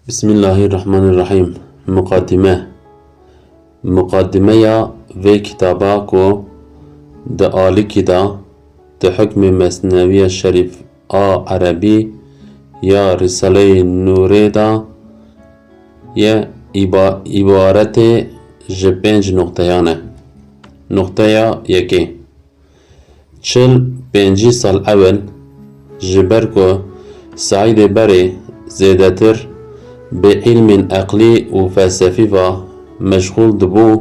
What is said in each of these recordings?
Bismillahirrahmanirrahim. Mukaddime ve kitaba ko de aliki da de hükmü mesneviye şerif a Arabi ya Risale-i Nurê da ye ibarete ji 5 nokteyan e. Nokteya yekê. Çil 5 sal evvel ji ber ku Saîdê Berê zêdetir bi ilmên eqlî û felsefî ve meşgûl dibû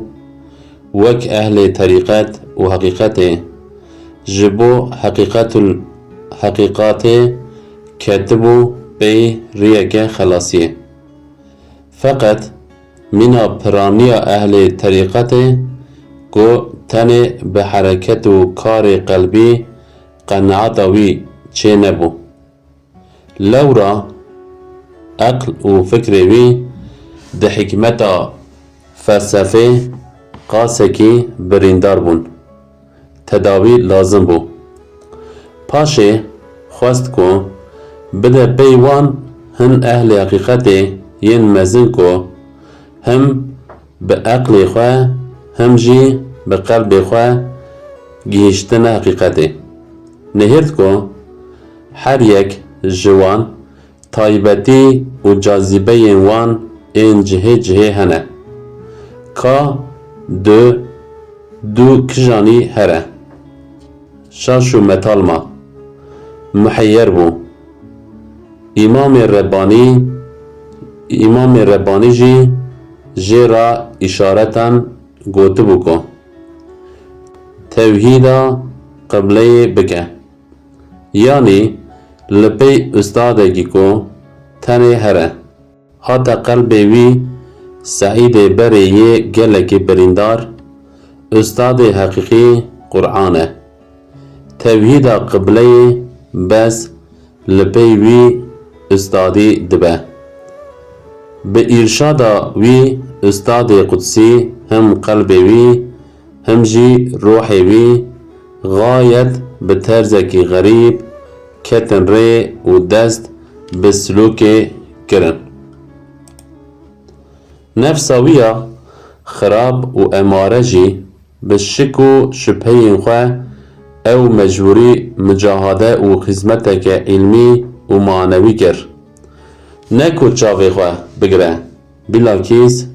wek ehlê terîqet û heqîqetê ji bo heqîqatê ketibû pey rêyeke xelasiyê. Feqet mîna piraniya ehlê terîqetê ku tenê bi hereket û karê qelbî qenaeta wî çê nebû. Lewra eql û fikrê wî di hikmeta felsefê qasekî birîndar bûn. Tedawî lazim bû. Paşê xwest ku bide pey wan hin ehlê heqîqetê yên mezin ku hem bi eqlê xwe hem jî bi qelbê xwe gihîştine heqîqetê. Nihêrt ku her yek ji wan taybetî û cazîbeyên wan ên cihê cihê hene. Ka du kijanî here. Şaş û metalma muheyyer bû. İmamê Rebbanî jî jê ra îşaretan gotibû ku tevhîda qibleyê bike. Yanî li pey ustadekî ku tenê here. Hata qelbê wî Saîdê Berê yê gelekî birîndar, ustadê heqîqî Qur'an e. Tevhîda qibleyê bes li pey wî ustadî dibe. Bi îrşada wî ustadê qudsî hem qelbê wî hem jî ruhê wî gayet bi terzekî gerîb ketin rê û dest bi silûkê kirin. Nefsa wî ya xirab û emare jî bi şik û şüpheyên xwe ew mecbûrî mücahede û xizmeteke ilmî û manewî kir. Ne ku çavê xwe bigire, bilakîs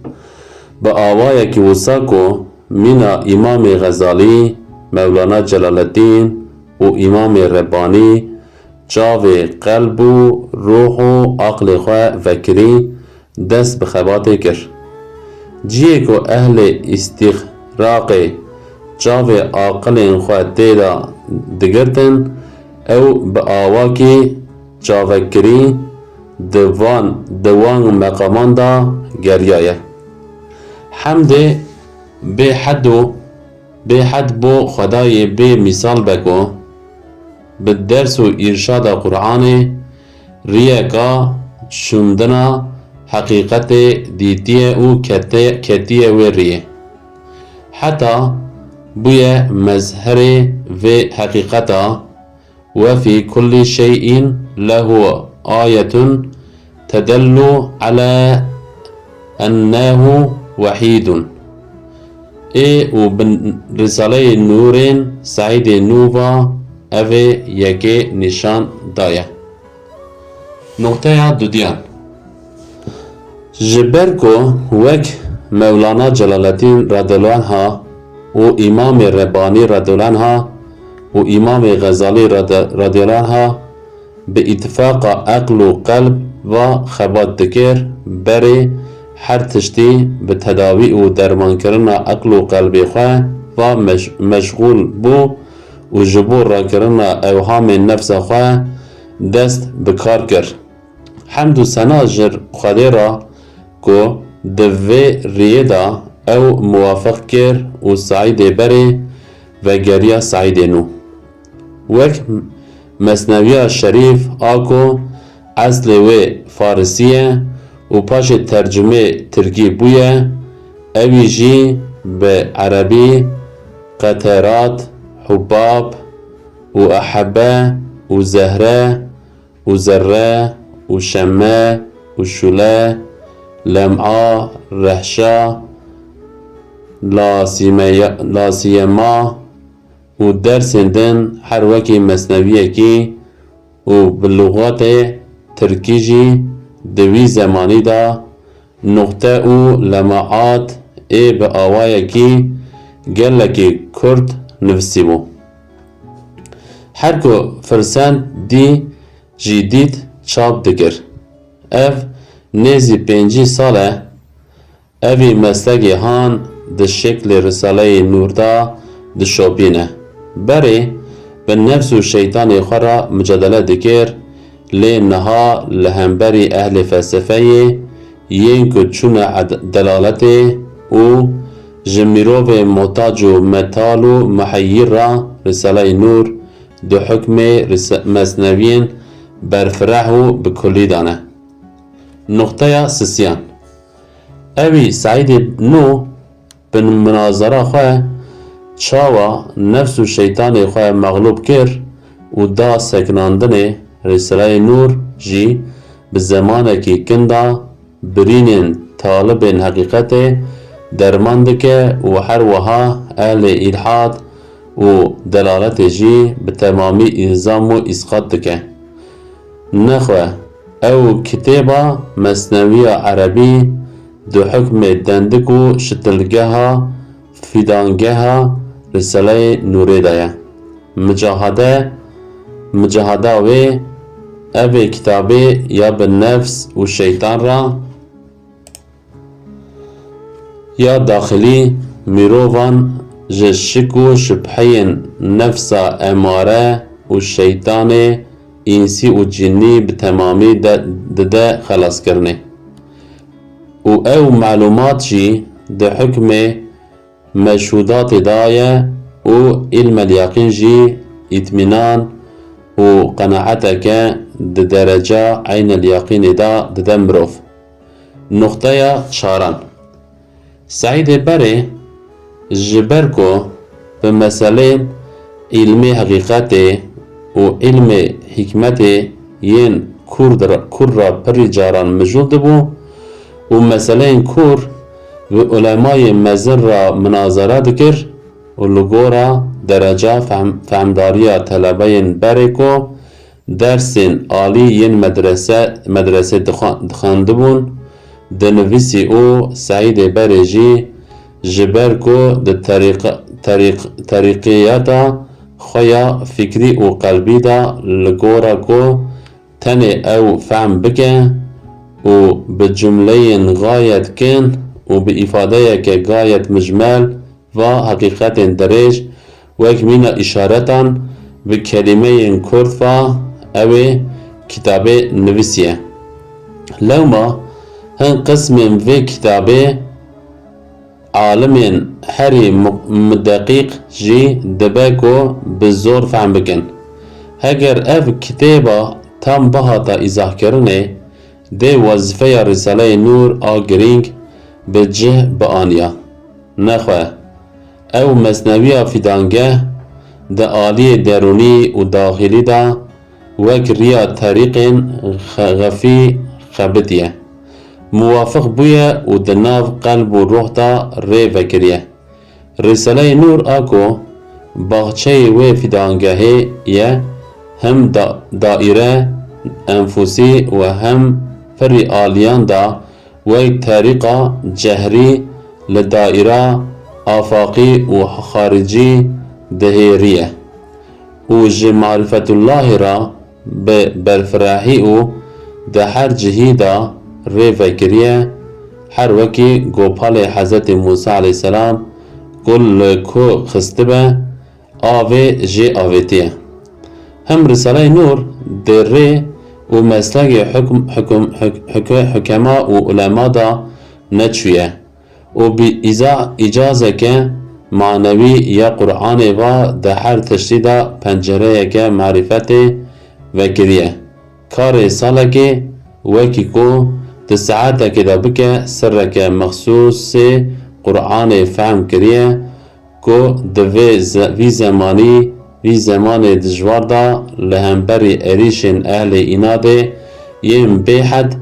bi awayekî wisa ku mîna İmamê Xezalî, Mevlana Celaleddîn û İmamê Rebbanî çavê qelb û ruh û aqlê xwe vekirî dest bi xebatê kir. Ciyê ku ehlê îstixraqê çavê aqilên xwe tê de digirtin, ew bi awakî çavekirî di wan meqaman da geriyaye. Hemdê bêhed bo Xwedayê bê mîsal be ku bi ders û îrşada Qur'anê rêyeka şûndina heqîqetê dîtiye û ketiye wê rêyê. Heta bûye mezherê vê heqîqeta ve fî kullî şey'in lehu ayetun tedellu ala ennehu vehîdun. û bi Risale-i Nurên Saîdê Nû va ev ê yekê nîşan daye. Nokteya dudiyan. Ji ber ku wek Mevlana Celaleddîn radıyallahu anha û İmamê Rebbanî radıyallahu anha û İmamê Xezalî radıyallahu anha bi îtifaqa eql û qelb ve xebat dikir, berê her tiştî bi tedawî û dermankirina eql û qelbê xwe ve meşgûl bû û ji bo rakirina ewhamên nefsa xwe dest bi kar kir. Hemd û sena ji Xwedê ra ku di vê rêyê da ew muwafeq kir û Saîdê Berê vegeriya Saîdê Nû. Wek mesneviya şerîf a ku eslê wê Farsî ye û paşê tercümê Tirkî bûye, evî jî bi Erebî qeterat, hubab û ehebe û zehre û zerre û şemme û و شوله لمعا رهشا لاسیما و درس دن هر وکی مسنویه کی و بلغات ترکی جی دوی زمانی دا نقطه و لمعات به آوائه کی گلکی کرد نفسی بو. هر کو فرسند دی جدید چاپ دکر. اف نزی 5 ساله اوی مسلگی هان ده شکل رساله نور دا ده شوبینه. بری به نفس و شیطان خورا مجادله دکر لی نها لهمبری اهل فلسفه ین که چون دلالت او جمیروف محتاج و متال و محیر را رساله نور دو حکم مصنوین برفرح و بکلی دانه. نقطه سسیان اوی سعید نو بن مناظره خواه چاوا نفس و شیطان خواه مغلوب کر و دا سکناندن رساله نور جی به زمانه کی کندا برینن طالب حقیقت درمانده که و هر وها اهل الحاد و دلالت جی به تمامی الزام و اسقاط دکه. نخواه او کتابا مصنوی عربی دو حکم دندک و شتلگه ها فیدانگه ها رساله نوری دایه. مجاهده و او کتابه یا به نفس و شیطان را یا داخلی میروان جشک و شبحی نفس اماره و شیطان انسی و جنی به تمامی ده خلاص کرنه. و او معلومات جی ده حکم مشهودات دایه و علم الیقین جی اطمینان و قناعت که ده درجه عین الیقین ده مروف. نقطه 4 سعید بره جبر کو به مسئله علم حقیقت و علم حکمت ین کور را پری جاران مجود بو و مسئله کور و علمای مزن را مناظره دکر و لگورا درجه فهمداری طلبه بره کو درس عالی ین مدرسه دخانده بون دنویسی او سعید بره جی جبر کو ده طریقیاتا خویا فکری و قلبی دا لگورا کو تن او فهم بکن و به جمله غایت کن و به افاده که غایت مجمل و حقیقت درج و اکمین اشارتان به کلمه کرد و او کتاب نویسیه. لوما هن قسم و کتابه عالم هری مدقیق جی دبکو بزور فهم بکن. اگر اف کتابا تام بهاتا ازاح کرنه ده وظیفه رساله نور آگرینگ به جه بآنیا. نخواه او مصنوی فیدانگه ده آلی درونی و داخلی دا وک ریا طریق غفی خبتیه. موافق بویه و دناف قلب و روح دا ری وکریه. رساله نور آکو باغچه و فیدانگهه یه هم دائره انفوسی و هم فری آلیان دا و یک طریقه جهری لدائره آفاقی و خارجی دهیریه و جه معرفت الله را به برفراحی و ده هر جهی دا ری فکریه هر وکی گوپال حضرت موسی علیه السلام گل کو خستبه آوه جه آویتیه. هم رساله نور در ری و مسلک حکما و علما دا نچویه و بی اجازه که معنوی یا قرآن و ده هر تشدید پنجره که معرفت وکریه. کار ساله که وکی کو ده ساعت که ده بکه سر که مخصوص قرآن فهم کریه که ده وی زمانی وی زمان دجوار دا لهمبری اریشن اهل ایناده یم بیحد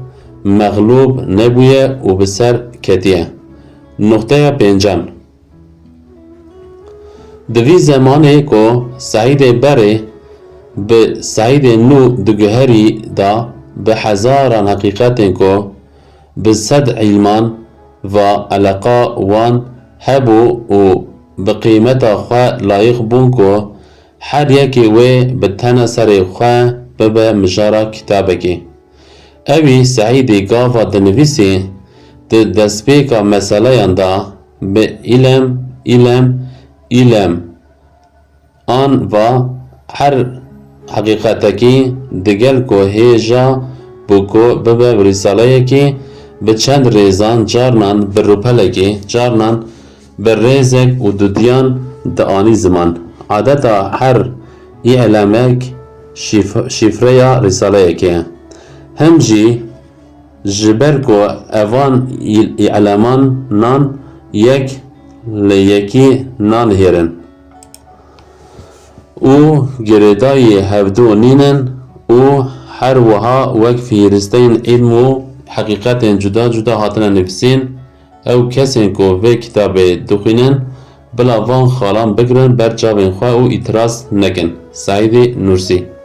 مغلوب نبویه و بسر کتیه. نقطه پنجم دوی زمانه که سعید بره به سعید نو دگهری دا به هزاران حقیقت که به صد علمان و علاقه وان هبو و به قیمت خواه لایق بون که هر یکی وی به تن سر خواه ببه مجارا کتابه که اوی سعید گاوا دنویسی ده دسپیکا مسئله دا به علم آن و هر حقیقتکی دگل که هیجا بکو ببه رساله که به چند ریزان جارنان به روپلکی جارنان به ریزک و دودیان دعانی زمان عادتا هر علمک شفره رساله که هم جی جبر کو اوان علمان نان یک لیکی نان هیرن او گردای هفدو نینن او هر وها وک فیرستین علم و حقیقت جدا جدا هاتن نفسین او کسین کو و کتاب دخینن بلا وان خالان بگرن بر جاوین خواه او اتراز نکن. سعید نورسی.